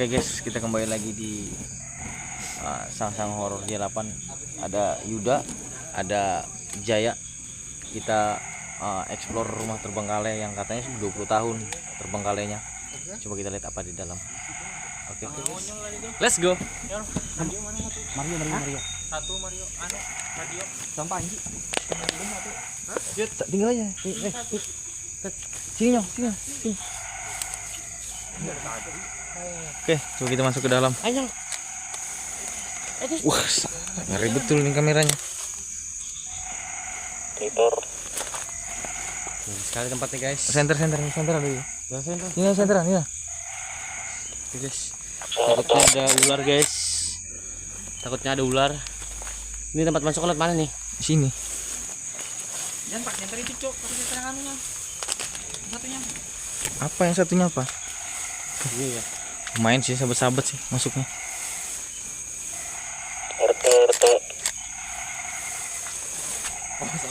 Oke guys, kita kembali lagi di Sang-Sang Horor J8. Ada Yuda, ada Jaya. Kita explore rumah terbengkalai yang katanya sudah 20 tahun terbengkalainya. Coba kita lihat apa di dalam. Oke. Let's go. Mario. Satu Mario, radio. Sampah anjing. Tinggal aja. Sini. Oke, coba kita masuk ke dalam. Ayo. Wah, ngeri betul nih kameranya. Titor. Sekali tempatnya guys. Center dulu. Ini senteran ya. Oke guys. Takutnya ada ular guys. Takutnya ada ular. Ini tempat masuk lewat mana nih? Di sini. Jangan Pak, center itu cok, tapi center yang anunya. Satunya. Apa yang satunya apa? Iya ya. Main sih sahabat-sahabat sih masuknya. RT.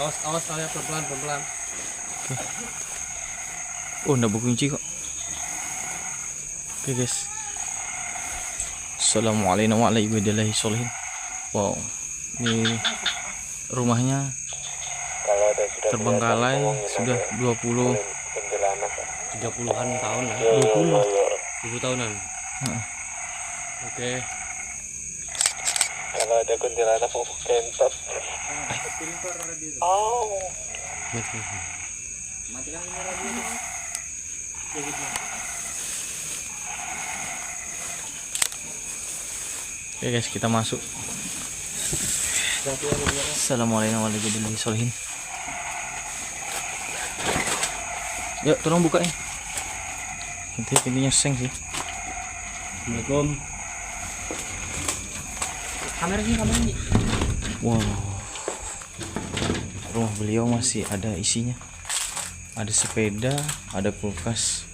Awas kalian pelan-pelan. Oke. Oh, enggak berkunci kok. Oke guys. Assalamualaikum warahmatullahi wabarakatuh. Wow. Ini rumahnya terbengkalai sudah 30-an tahun ya. 20 tahunan. Oke. Kalau ada kuntilanak kentot. Oh. Matikan ini radio. Ya gitu. Oke guys, kita masuk. Assalamualaikum warahmatullahi wabarakatuh. Yuk, tolong buka ya. Nanti pintunya seng sih. Assalamualaikum. Kamera sini. Wow. Rumah beliau masih ada isinya. Ada sepeda, ada kulkas,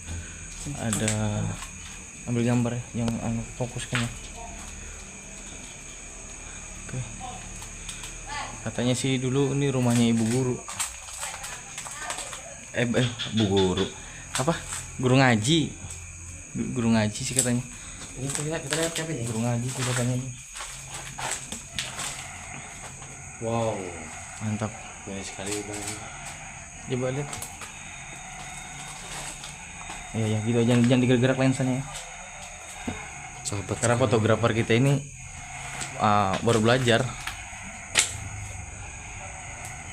ada ambil gambar ya, yang fokuskan ya. Oke. Katanya sih dulu ini rumahnya ibu guru. Bu guru. Apa? Guru ngaji. Guru ngaji sih katanya. Ini kita lihat siapa ini? Guru ngaji sih katanya ini. Wow, Mantap. banyak sekali bang. Coba lihat. Ya gitu, jangan digerak-gerak lensanya ya. Sahabat. Karena fotografer kita ini baru belajar.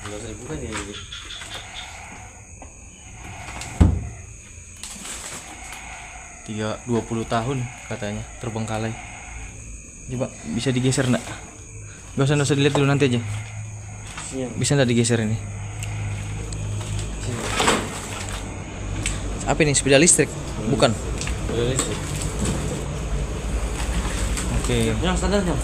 Enggak usah dibuka nih. Tiga 20 tahun katanya terbengkalai. Coba bisa digeser enggak? Gak usah dilihat dulu, nanti aja. Bisa enggak digeser ini? Apa ini, sepeda listrik? Bukan. Oke. Yang standarnya.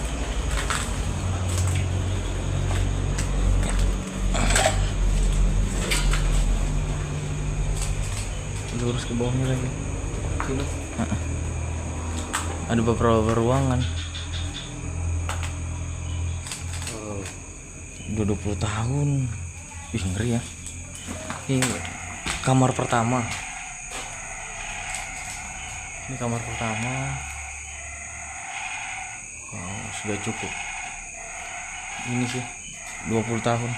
Lurus ke bawahnya lagi. Sini. Ada beberapa ruangan. 20 tahun. Ih, ngeri ya. Ini kamar pertama. Ini kamar pertama. Wow, sudah cukup. Ini sih 20 tahun.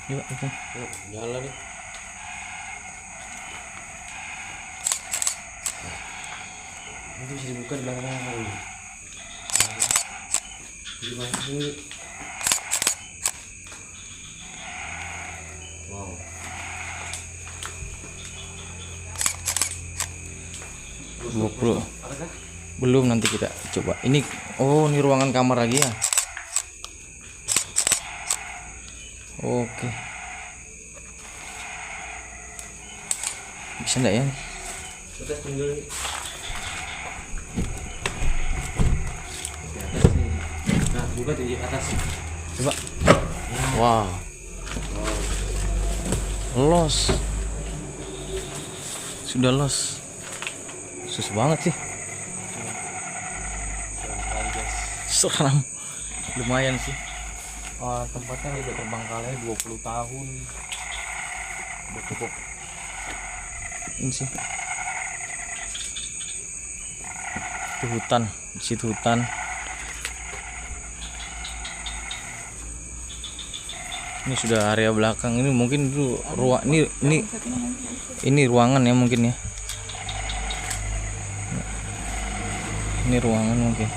Yuk, itu. Nyala nih. Ini bisa dibuka di belakang kali. Di mana sini? Wow. Belum, nanti kita coba. Ini ini ruangan kamar lagi ya. Oke. Bisa enggak ya? Kita tunggu nih. Di atas nih. Nah, buka di atas. Coba. Wow. Los. Sudah los. Susah banget sih. Seram kali guys. Seram. Lumayan sih. Tempatnya udah terbengkalai 20 tahun. Udah cukup. Ini sih. Itu hutan, di situ hutan. Ini sudah area belakang. Ini mungkin dulu ruang ini ruangan ya mungkin ya. Ini ruangan mungkin.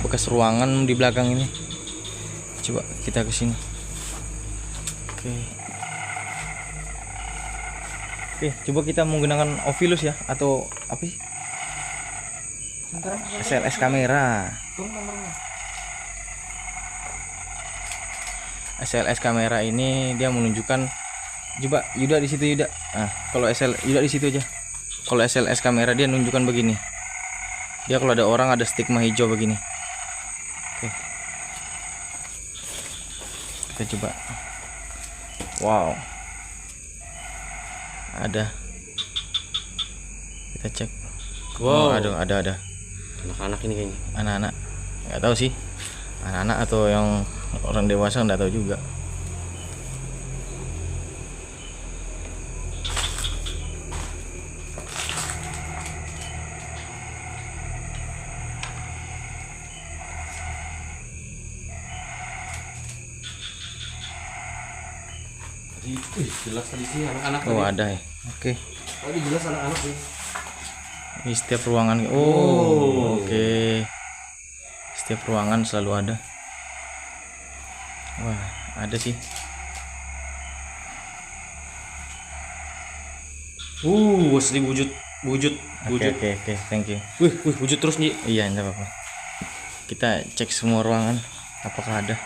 Bekas ruangan di belakang ini. Coba kita ke sini. Oke, coba kita menggunakan Ovilus ya atau apa sih? SLS kamera. SLS kamera ini dia menunjukkan, coba Yuda di situ Yuda. Nah, kalau Yuda di situ aja. Kalau SLS kamera dia menunjukkan begini. Dia kalau ada orang ada stigma hijau begini. Oke. Kita coba. Wow. Ada. Kita cek. Wow. Oh, ada. Anak-anak ini kayaknya. Anak-anak. Nggak tahu sih. Anak-anak atau yang orang dewasa nggak tahu juga. Jelas tadi sih anak-anak. Oh ada ya. Oke. Tadi jelas anak-anak sih. Ini setiap ruangan. Oh. Oke. Setiap ruangan selalu ada. Wah, ada sih. Asli wujud. Oke, thank you. Wih, wujud terus nih. Iya, enggak apa-apa. Kita cek semua ruangan apakah ada.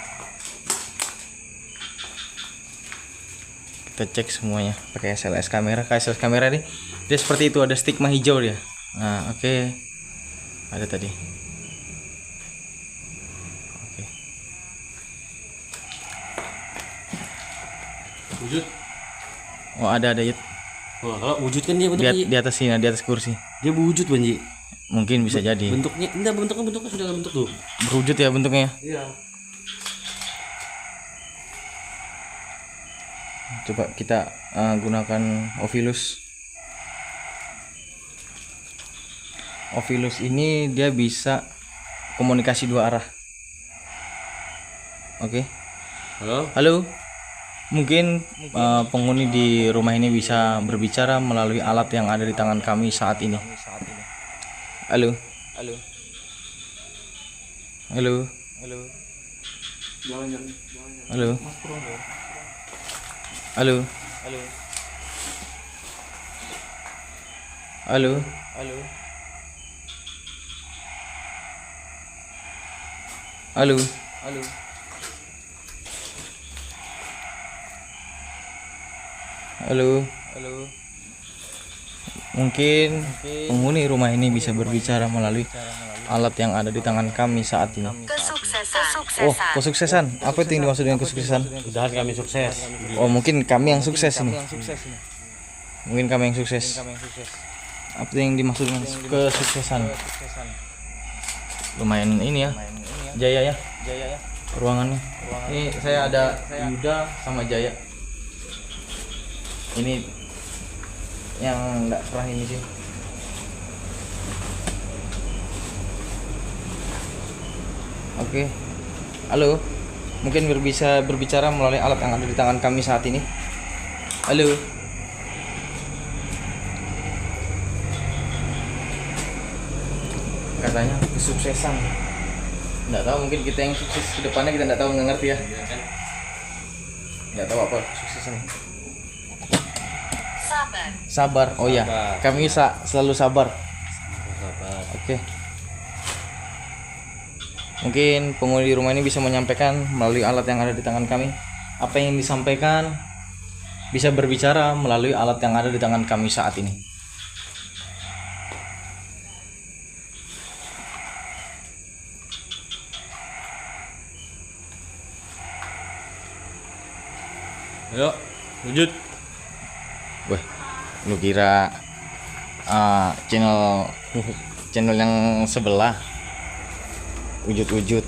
Kita cek semuanya pakai SLS kamera. SLS kamera nih, dia seperti itu, ada stigma hijau dia. Nah, oke. Ada tadi. Oke. Wujud. Oh, ada Yud. Oh, kalau wujud kan dia bentuknya. Di atas sini, di atas kursi. Dia wujud Banji. Mungkin bisa jadi. Bentuknya sudah bentuk tuh. Berwujud ya bentuknya. Iya. Coba kita gunakan Ovilus. Ovilus ini dia bisa komunikasi dua arah. Oke. Halo. Mungkin penghuni di rumah ini bisa berbicara melalui alat yang ada di tangan kami saat ini. Halo. Halo. Halo. Halo. Halo. Halo. Halo. Mungkin penghuni rumah ini bisa berbicara melalui alat yang ada di tangan kami saat ini. Oh, kesuksesan. Apa itu yang dimaksud dengan kesuksesan? Mudah kami sukses. Oh, mungkin kami yang sukses ini. Mungkin kami yang sukses. Apa yang dimaksud dengan kesuksesan? Lumayan ini ya. Jaya ya. Ruangannya. Ini saya ada Yuda sama Jaya. Ini yang enggak pernah ini sih. Oke. Halo. Mungkin bisa berbicara melalui alat yang ada di tangan kami saat ini. Halo. Katanya kesuksesan. Enggak tahu, mungkin kita yang sukses ke depannya kita enggak tahu, enggak ngerti ya. Enggak tahu apa kesuksesan. Sabar. Oh ya, kami selalu sabar. Oke. Mungkin penghuni di rumah ini bisa menyampaikan melalui alat yang ada di tangan kami. Apa yang disampaikan bisa berbicara melalui alat yang ada di tangan kami saat ini. Ayo, wujud. Wah, lu kira channel yang sebelah? Wujud-wujud.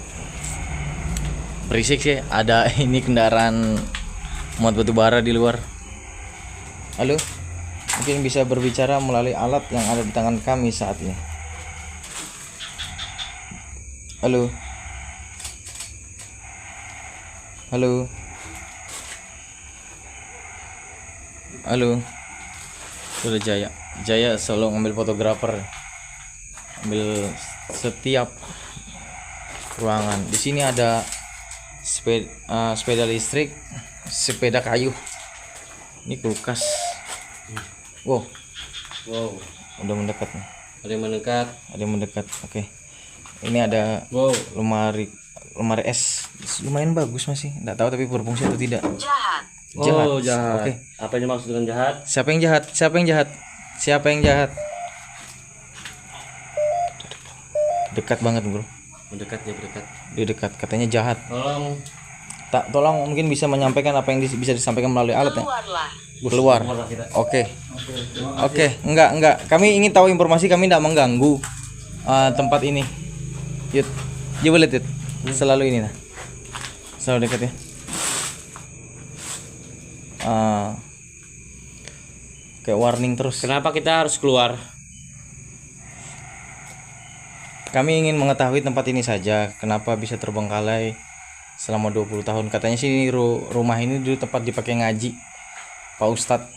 Berisik sih, ada ini kendaraan muat batu bara di luar. Halo, mungkin bisa berbicara melalui alat yang ada di tangan kami saat ini. Halo. Halo. Halo. Sudah Jaya selalu ngambil fotografer. Ambil setiap ruangan. Di sini ada sepeda listrik, sepeda kayu. Ini kulkas. Wow, udah mendekat nih. Ada yang mendekat. Ada yang mendekat. Oke. Ini ada lemari es. Lumayan bagus masih. Nggak tahu tapi berfungsi atau tidak. Jahat. Oke. Apa yang maksud dengan jahat? Siapa yang jahat? Siapa yang jahat? Siapa yang jahat? Dekat banget, Bro. Mendekat, dia berdekat. Dia dekat, katanya jahat. Tolong Mungkin bisa menyampaikan apa yang bisa disampaikan melalui alat ya. Keluar. Oke. Enggak. Kami ingin tahu informasi, kami tidak mengganggu tempat ini. Yud. Coba lihat, Yud. Selalu ini nah. Selalu dekat ya. Kayak warning terus. kenapa kita harus keluar? Kami ingin mengetahui tempat ini saja, kenapa bisa terbengkalai selama 20 tahun. Katanya sih rumah ini dulu tempat dipakai ngaji. Pak Ustadz,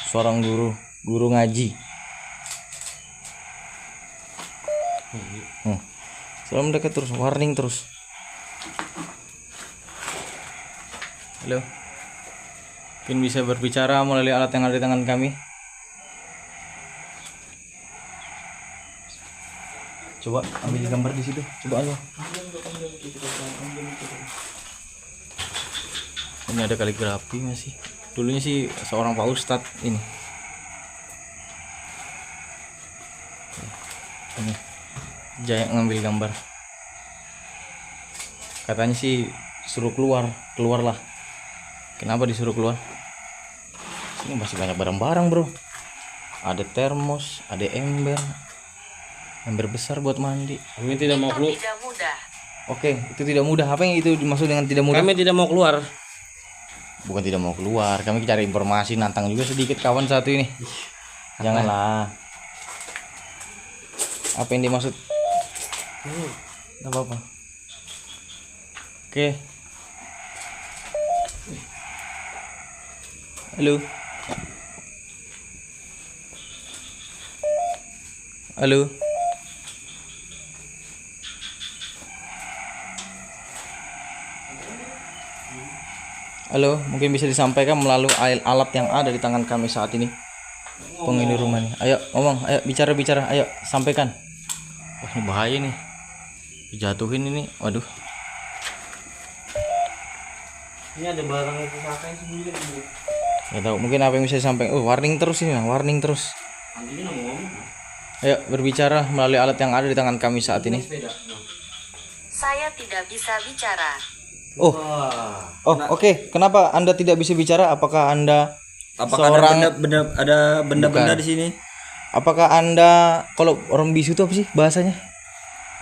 seorang guru ngaji. Selalu mendekat terus, warning terus. Halo. Mungkin bisa berbicara melalui alat yang ada di tangan kami. Coba ambil gambar di situ. Coba aja. Ini ada kaligrafi masih. Dulunya sih seorang Pak Ustadz ini. Ini. Jaya ngambil gambar. Katanya sih suruh keluarlah. Kenapa disuruh keluar? Sini masih banyak barang-barang, Bro. Ada termos, ada ember besar buat mandi. Kami tidak mau keluar. Oke, itu tidak mudah. Apa yang itu dimaksud dengan tidak mudah? Kami tidak mau keluar. Bukan tidak mau keluar, kami cari informasi, nantang juga sedikit kawan satu ini. Janganlah. Apa yang dimaksud? Enggak apa-apa. Oke. Halo. Halo. Halo, mungkin bisa disampaikan melalui alat yang ada di tangan kami saat ini. Penghuni rumah nih. Ayo ngomong, ayo bicara, ayo sampaikan. Wah, ini bahaya nih. Dijatuhin ini. Waduh. Ini ada barang yang dipakai sendiri. Gak tahu, mungkin apa yang bisa disampaikan. Warning terus ini, warning terus. Anjingnya ngomong. Ayo berbicara melalui alat yang ada di tangan kami saat ini. Saya tidak bisa bicara. Oke. Kenapa Anda tidak bisa bicara? Apakah Anda seorang ada benda-benda di sini? Apakah Anda, kalau orang bisu itu apa sih bahasanya?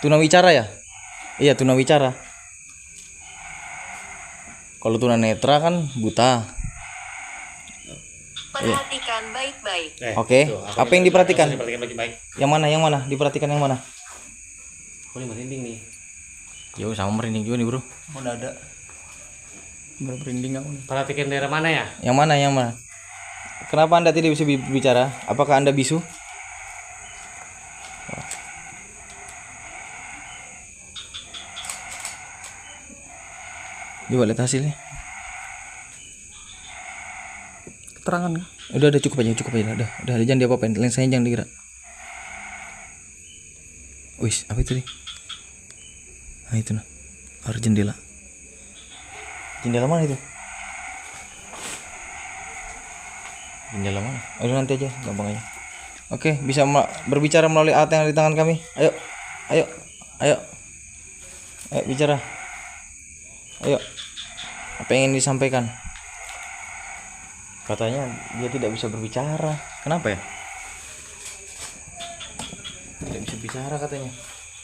Tunawicara ya? Iya, tunawicara. Kalau tunanetra kan buta. Perhatikan baik-baik. Oke. Apa yang diperhatikan? Baik-baik. Yang mana? Diperhatikan yang mana? Aku ini merinding nih. Yo, sama merinding juga nih, Bro. Mau dada. Merinding aku nih. Perhatikan daerah mana ya? Yang mana? Kenapa Anda tidak bisa bicara? Apakah Anda bisu? Coba lihat hasilnya. Keterangan kan? Udah cukup aja. Udah jangan diapa-apain. Lensanya jangan digerak. Wis, apa itu nih? Nah itu nah. Harus jendela. Jendela mana itu? Jendela mana? Aduh, nanti aja, gampang aja. Oke, bisa berbicara melalui alat yang ada di tangan kami. Ayo, bicara. Ayo. Apa yang ingin disampaikan? Katanya dia tidak bisa berbicara. Kenapa ya? Tidak bisa bicara katanya.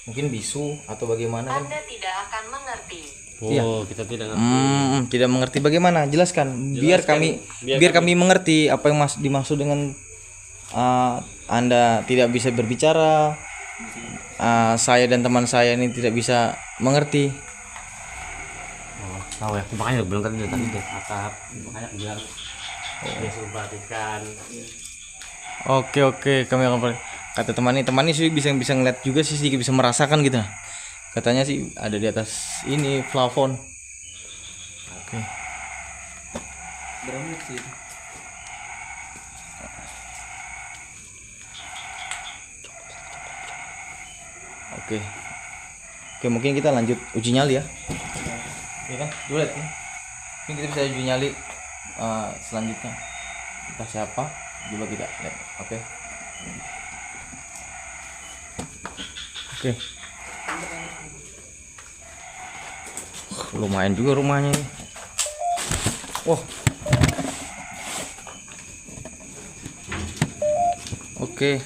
mungkin bisu atau bagaimana kan? Anda tidak akan mengerti. Oh, kita tidak ngerti. Tidak mengerti bagaimana? Jelaskan, biar kami mengerti apa yang dimaksud dengan Anda tidak bisa berbicara. Saya dan teman saya ini tidak bisa mengerti. Oh, tahu ya. Makanya bilang tadi dia atap. Makanya aku bilang dia suruh perhatikan. Oke, kami akan kata teman ini sih bisa ngeliat juga sih, sedikit bisa merasakan gitu. Katanya sih ada di atas ini plafon. Oke. Berapa menit sih? Oke, mungkin kita lanjut uji nyali ya. Iya kan? Coba lihat ya. Mungkin kita bisa uji nyali selanjutnya. Entah siapa, coba kita lihat. Oke. Lumayan juga rumahnya ini. Wah. Oke.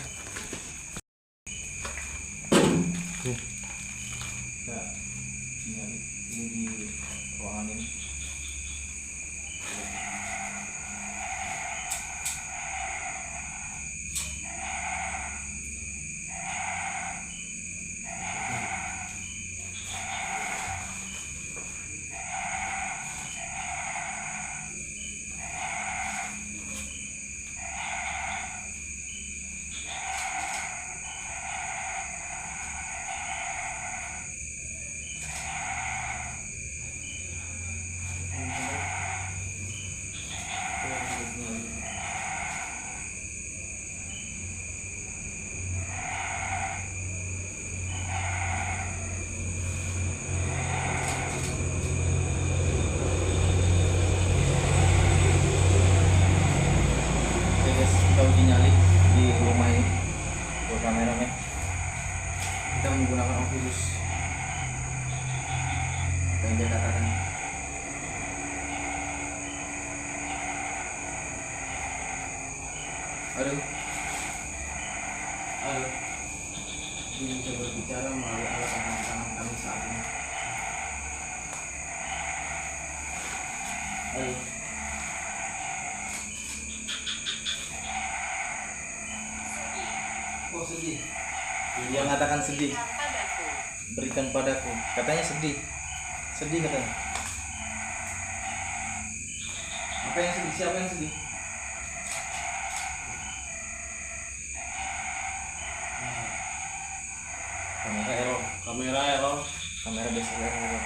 Ini di ruangan ini. Oke guys, kita uji nyali di rumah ini buat kameramen. Kita menggunakan Oculus. Apa yang dia katakan? Halo. Ini bisa berbicara melalui alat tangan kami saat ini. Halo. Oh sedih. Dia mengatakan sedih. Berikan padaku. Berikan padaku. Katanya sedih. Sedih katanya. Apa yang sedih? Siapa yang sedih? Kamera error. Kamera DSLR error.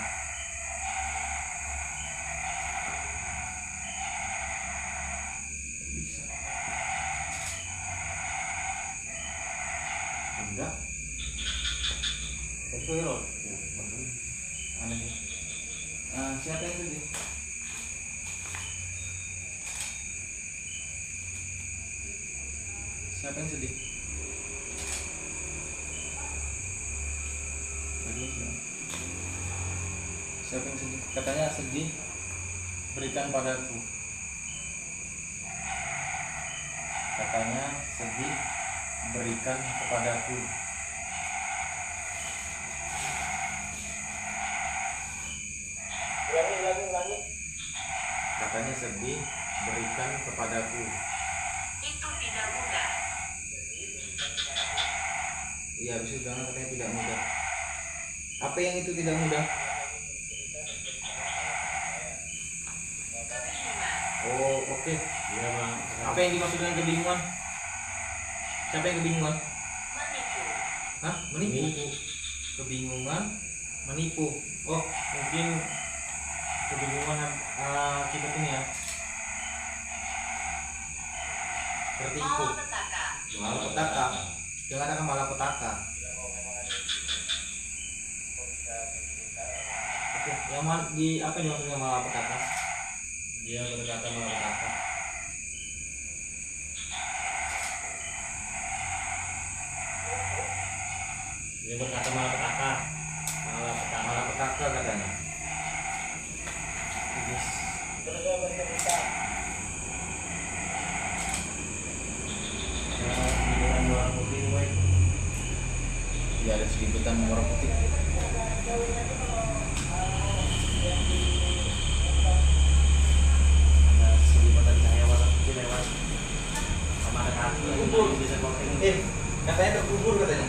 Enggak. Itu error. Aneh. Siapa yang sedih? Siapa yang sedih? Siapa yang sedih? Katanya sedih. Berikan padaku. Katanya sedih. Berikan kepadaku. Ulangi. Katanya sedih. Berikan kepadaku. Itu tidak mudah. Iya, bisa bilang katanya tidak mudah. Apa yang itu tidak mudah? Kebingungan. Oh, oke. Iya, Bang. Apa yang dimaksud dengan kebingungan? Siapa yang kebingungan? Menipu. Hah? Menipu? Kebingungan, menipu. Oh, mungkin kebingungan kita ini ya. Tertipu. Malapetaka. Malapetaka. Dia katakan malapetaka. Oke, yang di apa yang maksudnya malapetaka? Dia berkata malapetaka. Dia berkata malapetaka. Malapetaka katanya. Yes. Di dalam luar mobil, woi. Di ada liputan merah putih. Ada selipatan cahaya warna putih lewat sama ada kaki yang bisa konten. Katanya terkubur katanya.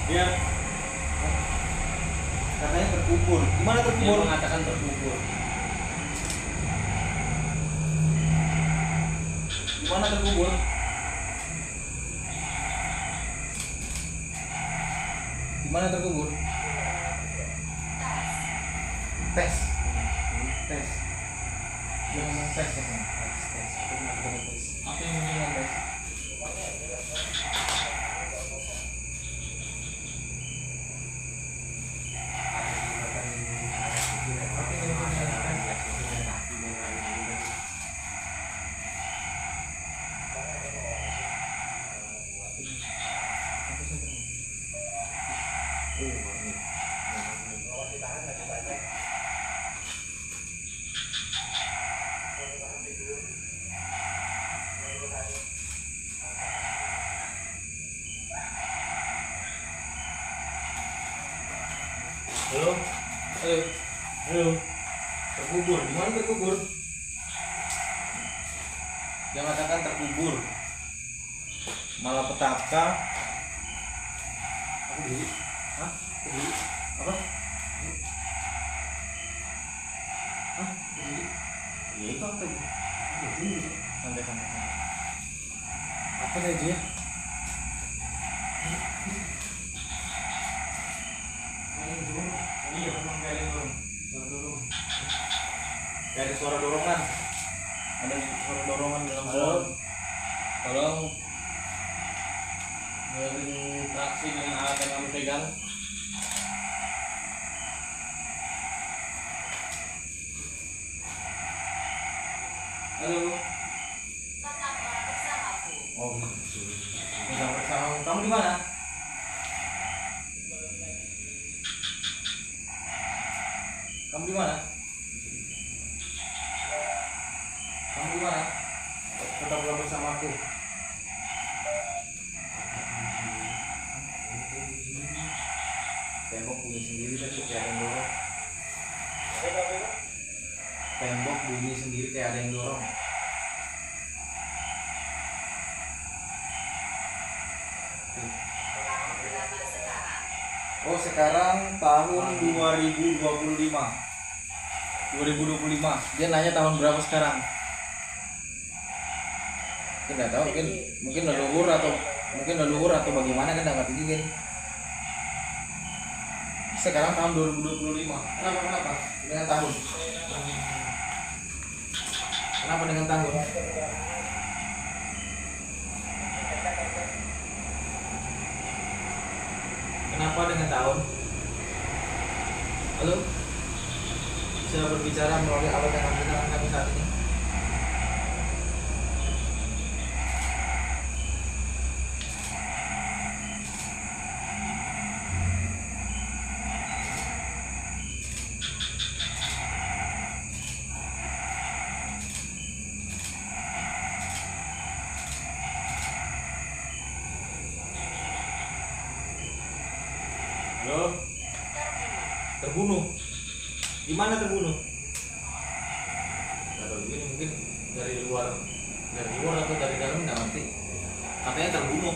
Dia Katanya terkubur. Gimana Dia terkubur? mengatakan terkubur. Gimana terkubur? Gimana terkubur? Tes. Tes. Dia ngomong tes katanya. Apa yang ngomong tes? halo, Ayo, halo. terkubur. Gimana terkubur? Dia mengatakan terkubur. Malapetaka. Apa diri? Hah? Diri? Apa? Hah? Diri? Ya itu apa itu? Santai, santai, santai. Apa tadi dia? Iya, memang kayak ada dorong. Suara dorong. Kayak ada suara dorongan. Ada suara dorongan dalam Halo. pohon. Tolong berinteraksi dengan alat yang kamu pegang. Halo. Tetaplah bersamaku. Oh, bersama. Kamu di mana? Kamu di mana? Kamu di mana? Tetaplah bersamaku. Tembok bunyi sendiri tadi kayak ada yang dorong. Tembok bunyi sendiri kayak ada yang dorong. Tahun berapa sekarang? Oh, sekarang tahun 2025. Dia nanya tahun berapa sekarang? Kita nggak tahu, mungkin leluhur atau bagaimana, kan nggak ngerti juga nih. Sekarang tahun 2025. Kenapa? Dengan tahun. Kenapa dengan tahun? Kenapa dengan tahun? Halo? Bisa berbicara melalui alat yang kami gunakan kami saat ini? Halo. Terbunuh. Gimana terbunuh? Atau begini mungkin dari luar atau dari dalam nggak ngerti. Katanya terbunuh.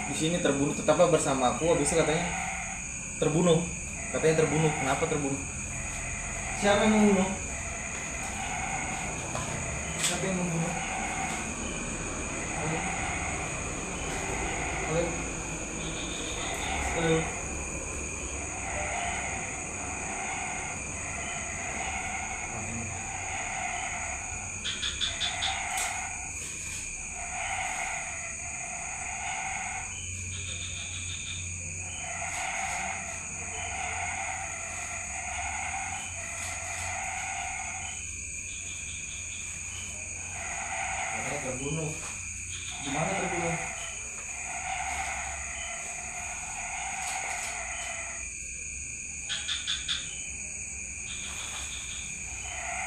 Di sini terbunuh, tetaplah bersama aku. Habis itu katanya terbunuh. Katanya terbunuh. Kenapa terbunuh? Siapa yang membunuh? Siapa yang membunuh? Halo? Halo? Halo? Katanya terbunuh. Gimana terbunuh?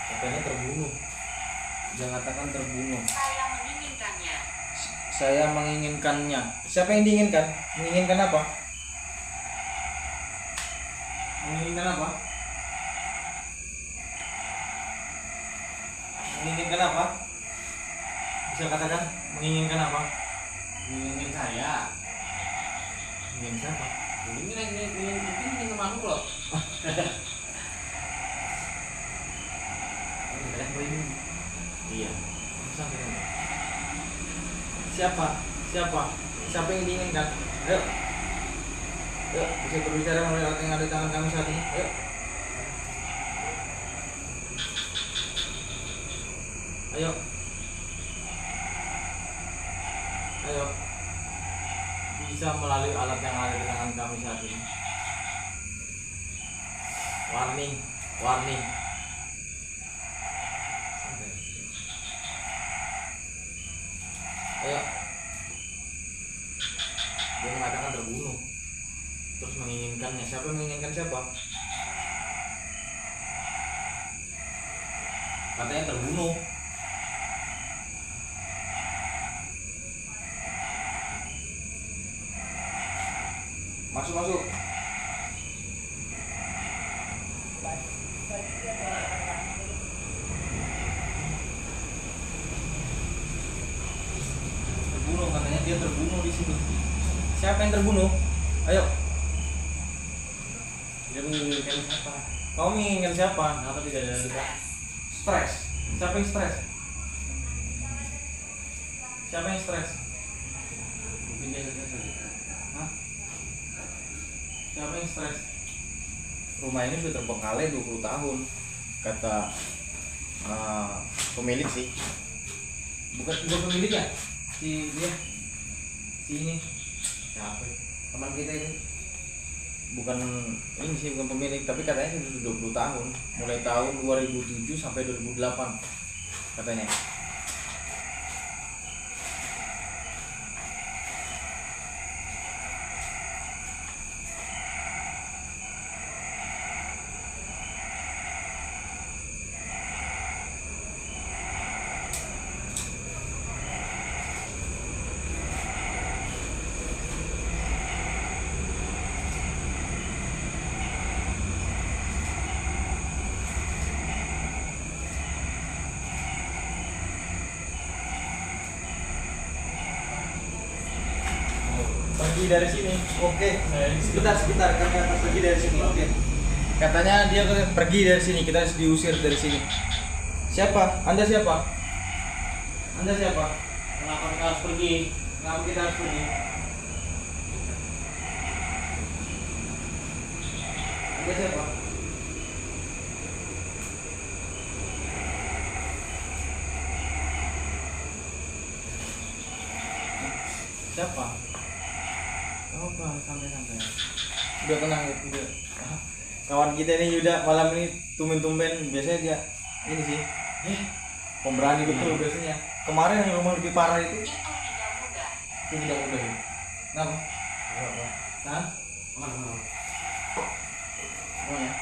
Katanya terbunuh. Dia katakan terbunuh. Saya menginginkannya. Saya menginginkannya. Siapa yang diinginkan? Menginginkan apa? Menginginkan apa? Menginginkan apa? Bisa katakan menginginkan apa? Ingin saya. Ingin siapa? Ingin sama aku loh. Iya. Siapa? Siapa? Siapa yang diinginkan? Ayo. Ayo, bisa berbicara melalui alat yang ada di tangan kami saat ini. Ayo. Ayo. Ayo. Bisa melalui alat yang ada di tangan kami saat ini. Warning, warning. Ayo. Dia mengatakan terbunuh. Terus menginginkannya. Siapa yang menginginkan siapa? Katanya terbunuh. Masuk, masuk. Terbunuh, katanya dia terbunuh di sini. Siapa yang terbunuh? Ayo. Dia menginginkan siapa? Kau menginginkan siapa? Kenapa tidak ada luka? Stres. Siapa yang stres? Siapa yang stres? Mungkin dia saja. Hah? Siapa yang stres? Rumah ini sudah terbengkalai 20 tahun, kata pemilik sih. Bukan pemiliknya, si dia, si ini, siapa? Teman kita itu. Bukan ini sih, bukan pemilik, tapi katanya sudah 20 tahun, mulai tahun 2007 sampai 2008 katanya. Pergi dari sini. Oke. Sebentar, kami akan pergi dari sini. Oke. Katanya dia pergi dari sini, kita harus diusir dari sini. Siapa? Anda siapa? Anda siapa? Kenapa kita harus pergi? Kenapa kita harus pergi? Anda siapa? Siapa? Apa? Santai-santai. Udah tenang ya, udah. Kawan kita ini Yuda malam ini tumben-tumben, biasanya dia ini sih pemberani betul biasanya. Kemarin yang rumah lebih parah itu Itu tidak mudah. itu tidak mudah ya. Kenapa? Nah, oh ya.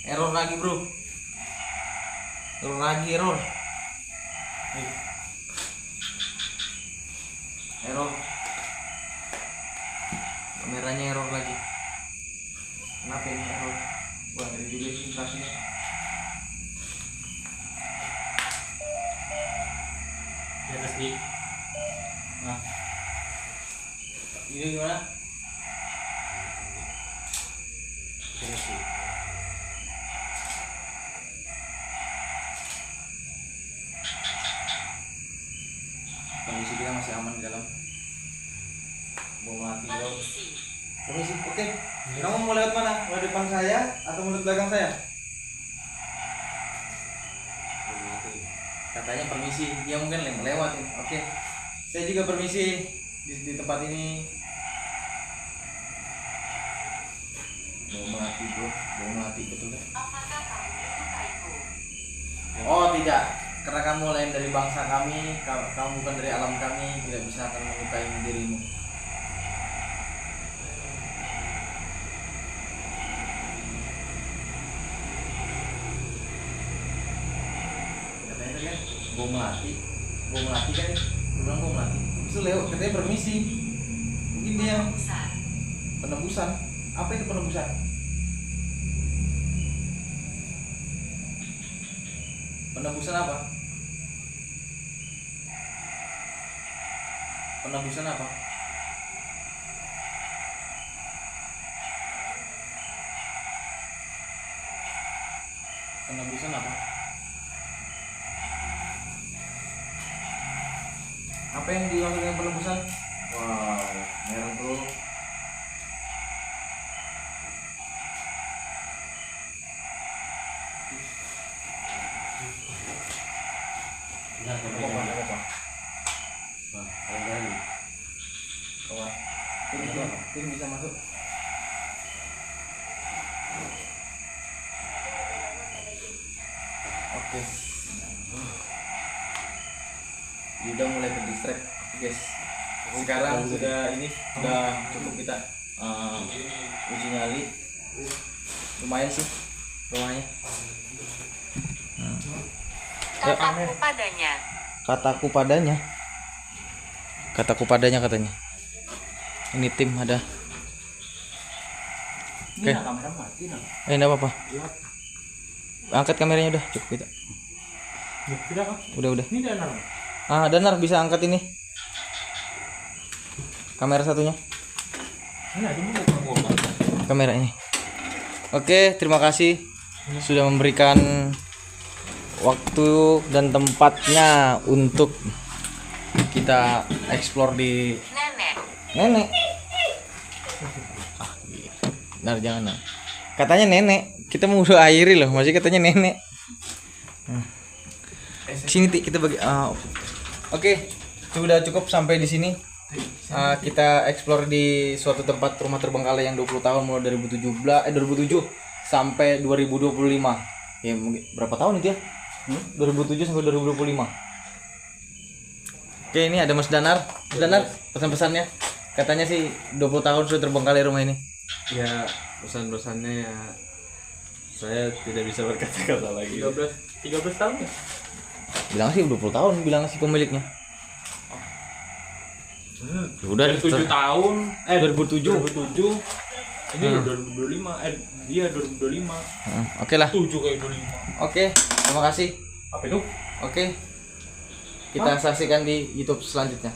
Error lagi bro. Error lagi, error. Error. Kameranya error lagi. Kenapa ini error? Wah, ada juga inflasinya. Di atas di. Nah, ini gimana? Terus di. Kondisi kita masih aman di dalam. Mau mati bro. Permisi. Permisi, oke. Kamu mau lewat mana? Mau depan saya atau mau lewat belakang saya? Katanya permisi, dia mungkin lewat nih. Oke. Saya juga permisi di tempat ini. Mau melati bro, mau melati betul kan? Apakah kamu menyukaiku? Oh tidak, karena kamu lain dari bangsa kami, kamu bukan dari alam kami, tidak bisa akan menyukai dirimu. Gua Melati kan, gua bilang gua Melati. Terus Leo katanya permisi. Mungkin dia Penebusan. penebusan. Apa itu penebusan? Penebusan apa? Penebusan apa? Penebusan apa? Apa yang dimaksud dengan penebusan? Wow, merah bro. Enggak, Apa? Nah, kali. Kawan, tim bisa masuk. Oke. Udah mulai terdistract, guys. Sekarang sudah cukup kita uji nyali. Lumayan sih rumahnya. Kataku padanya. Kataku padanya katanya. Ini tim ada. Oke. Kamera mati nah. Enggak apa-apa. Angkat kameranya udah cukup kita. Tidak kan? Udah. Ini danar. Danar bisa angkat ini. Kamera satunya. Ini ada mau Kamera ini. Oke, terima kasih sudah memberikan waktu dan tempatnya untuk kita explore di Nenek. Nah, jangan nah. Katanya nenek, kita mau udah airi loh, masih katanya nenek. Sini Ti, kita bagi. Oke, sudah cukup sampai di sini. Kita explore di suatu tempat rumah terbengkalai yang 20 tahun mulai 2007 sampai 2025. Ya mungkin berapa tahun itu ya? 2007 sampai 2025. Oke, ini ada Mas Danar. Mas Danar, pesan-pesannya. Katanya sih 20 tahun sudah terbengkalai rumah ini. Ya pesan-pesannya ya saya tidak bisa berkata-kata lagi. 13 tahun ya? Bilang sih 20 tahun, bilang si pemiliknya. Udah 7 tahun. 2007. 2007. Ini 2025. Dia 2025. Oke lah. 7 kayak 25. Oke, terima kasih. Apa itu? Oke. Kita saksikan di YouTube selanjutnya.